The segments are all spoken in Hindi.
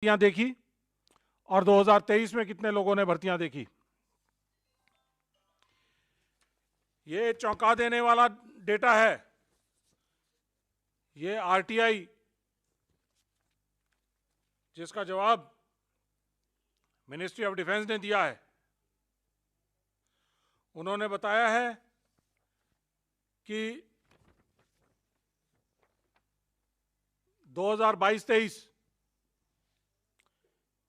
भर्तियां देखी और 2023 में कितने लोगों ने भर्तियां देखी। ये चौंका देने वाला डेटा है। ये आरटीआई, जिसका जवाब मिनिस्ट्री ऑफ डिफेंस ने दिया है, उन्होंने बताया है कि 2022-23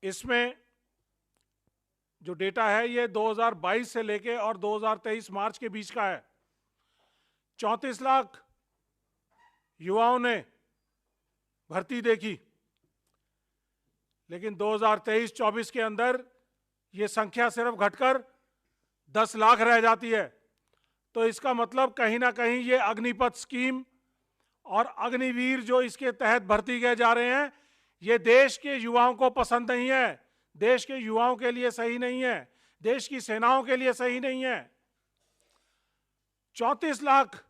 इसमें जो डेटा है ये 2022 से लेके और 2023 मार्च के बीच का है। 34 लाख युवाओं ने भर्ती देखी, लेकिन 2023-24 के अंदर ये संख्या सिर्फ घटकर 10 लाख रह जाती है। तो इसका मतलब कहीं ना कहीं ये अग्निपथ स्कीम और अग्निवीर जो इसके तहत भर्ती किए जा रहे हैं, ये देश के युवाओं को पसंद नहीं है, देश के युवाओं के लिए सही नहीं है, देश की सेनाओं के लिए सही नहीं है। 34 लाख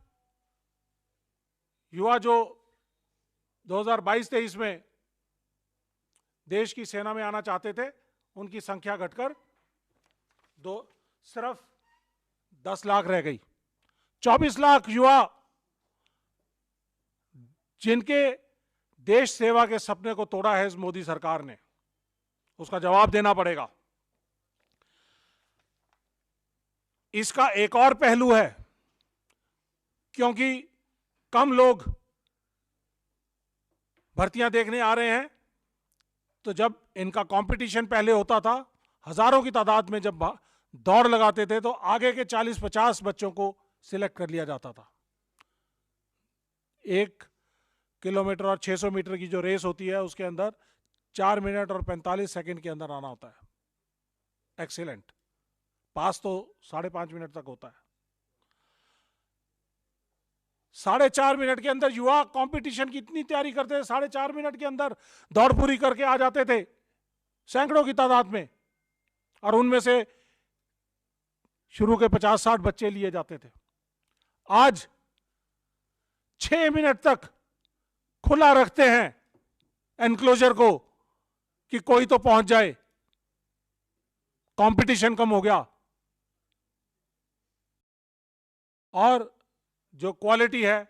युवा जो 2022-23 में देश की सेना में आना चाहते थे, उनकी संख्या घटकर सिर्फ 10 लाख रह गई। 24 लाख युवा जिनके देश सेवा के सपने को तोड़ा है इस मोदी सरकार ने, उसका जवाब देना पड़ेगा। इसका एक और पहलू है, क्योंकि कम लोग भर्तियां देखने आ रहे हैं, तो जब इनका कंपटीशन पहले होता था, हजारों की तादाद में जब दौड़ लगाते थे, तो आगे के 40-50 बच्चों को सिलेक्ट कर लिया जाता था। 1 किलोमीटर और 600 मीटर की जो रेस होती है, उसके अंदर 4 मिनट और 45 सेकंड के अंदर आना होता है। एक्सीलेंट। पास तो 5.5 मिनट तक होता है। 4.5 मिनट के अंदर युवा कंपटीशन की इतनी तैयारी करते थे, 4.5 मिनट के अंदर दौड़ पूरी करके आ जाते थे, सैकड़ों की तादाद में, और उनमें से शुरू के 50-60 बच्चे लिए जाते थे। आज 6 मिनट तक खुला रखते हैं एनक्लोजर को कि कोई तो पहुंच जाए। कंपटीशन कम हो गया और जो क्वालिटी है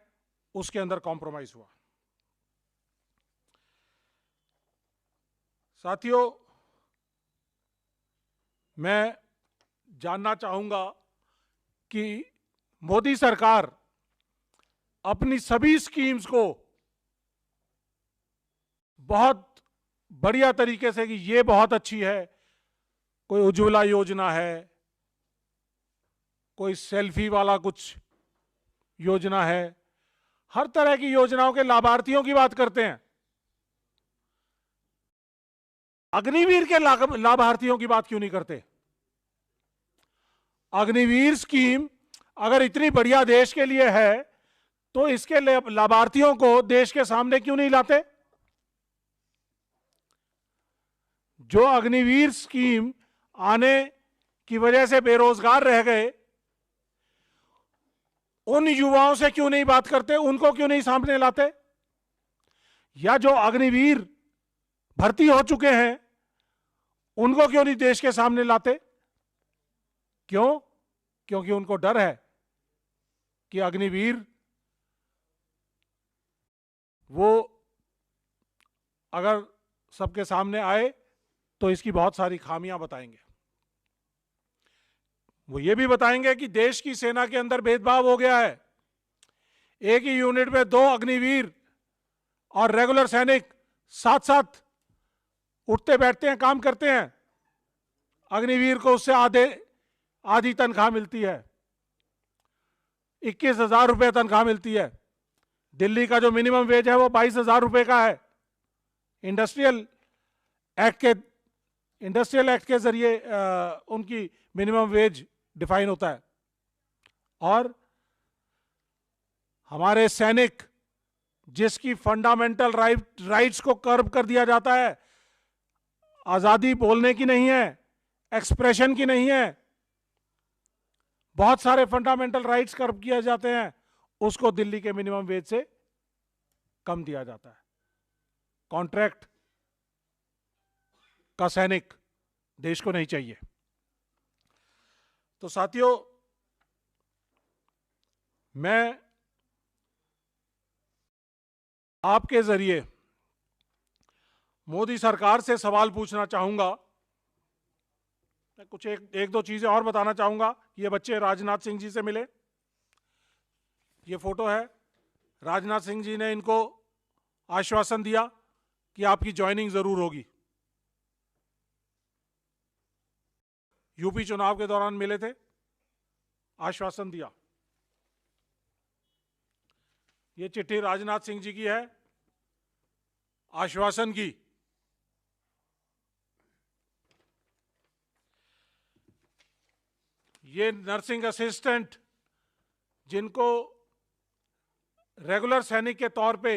उसके अंदर कॉम्प्रोमाइज हुआ। साथियों, मैं जानना चाहूंगा कि मोदी सरकार अपनी सभी स्कीम्स को बहुत बढ़िया तरीके से, कि ये बहुत अच्छी है, कोई उज्ज्वला योजना है, कोई सेल्फी वाला कुछ योजना है, हर तरह की योजनाओं के लाभार्थियों की बात करते हैं। अग्निवीर के लाभार्थियों की बात क्यों नहीं करते? अग्निवीर स्कीम अगर इतनी बढ़िया देश के लिए है, तो इसके लाभार्थियों को देश के सामने क्यों नहीं लाते? जो अग्निवीर स्कीम आने की वजह से बेरोजगार रह गए, उन युवाओं से क्यों नहीं बात करते? उनको क्यों नहीं सामने लाते? या जो अग्निवीर भर्ती हो चुके हैं, उनको क्यों नहीं देश के सामने लाते? क्यों? क्योंकि उनको डर है कि अग्निवीर वो अगर सबके सामने आए तो इसकी बहुत सारी खामियां बताएंगे। वो ये भी बताएंगे कि देश की सेना के अंदर भेदभाव हो गया है। एक ही यूनिट में 2 अग्निवीर और रेगुलर सैनिक साथ साथ उठते बैठते हैं, काम करते हैं। अग्निवीर को उससे आधी तनख्वाह मिलती है, 21,000 रुपये तनख्वाह मिलती है। दिल्ली का जो मिनिमम वेज है वो 22,000 रुपये का है। इंडस्ट्रियल एक्ट के जरिए उनकी मिनिमम वेज डिफाइन होता है। और हमारे सैनिक, जिसकी फंडामेंटल राइट्स को कर्ब कर दिया जाता है, आजादी बोलने की नहीं है, एक्सप्रेशन की नहीं है, बहुत सारे फंडामेंटल राइट्स कर्ब किए जाते हैं, उसको दिल्ली के मिनिमम वेज से कम दिया जाता है। कॉन्ट्रैक्ट का सैनिक देश को नहीं चाहिए। तो साथियों, मैं आपके जरिए मोदी सरकार से सवाल पूछना चाहूंगा। मैं कुछ एक दो चीजें और बताना चाहूंगा। ये बच्चे राजनाथ सिंह जी से मिले, ये फोटो है। राजनाथ सिंह जी ने इनको आश्वासन दिया कि आपकी ज्वाइनिंग जरूर होगी। यूपी चुनाव के दौरान मिले थे, आश्वासन दिया। ये चिट्ठी राजनाथ सिंह जी की है, आश्वासन की। ये नर्सिंग असिस्टेंट जिनको रेगुलर सैनिक के तौर पे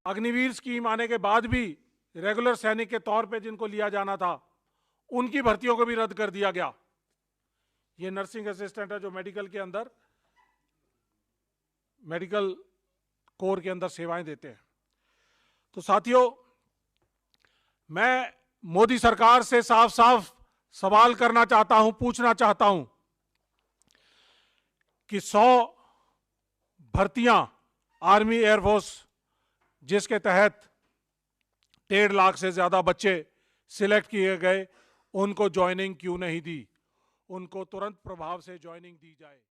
अग्निवीर स्कीम आने के बाद भी रेगुलर सैनिक के तौर पे जिनको लिया जाना था, उनकी भर्तियों को भी रद्द कर दिया गया। ये नर्सिंग असिस्टेंट है जो मेडिकल के अंदर, मेडिकल कोर के अंदर सेवाएं देते हैं। तो साथियों, मैं मोदी सरकार से साफ साफ सवाल करना चाहता हूं, पूछना चाहता हूं कि 100 भर्तियां आर्मी एयरफोर्स जिसके तहत 1.5 लाख से ज्यादा बच्चे सिलेक्ट किए गए, उनको ज्वाइनिंग क्यों नहीं दी? उनको तुरंत प्रभाव से ज्वाइनिंग दी जाए।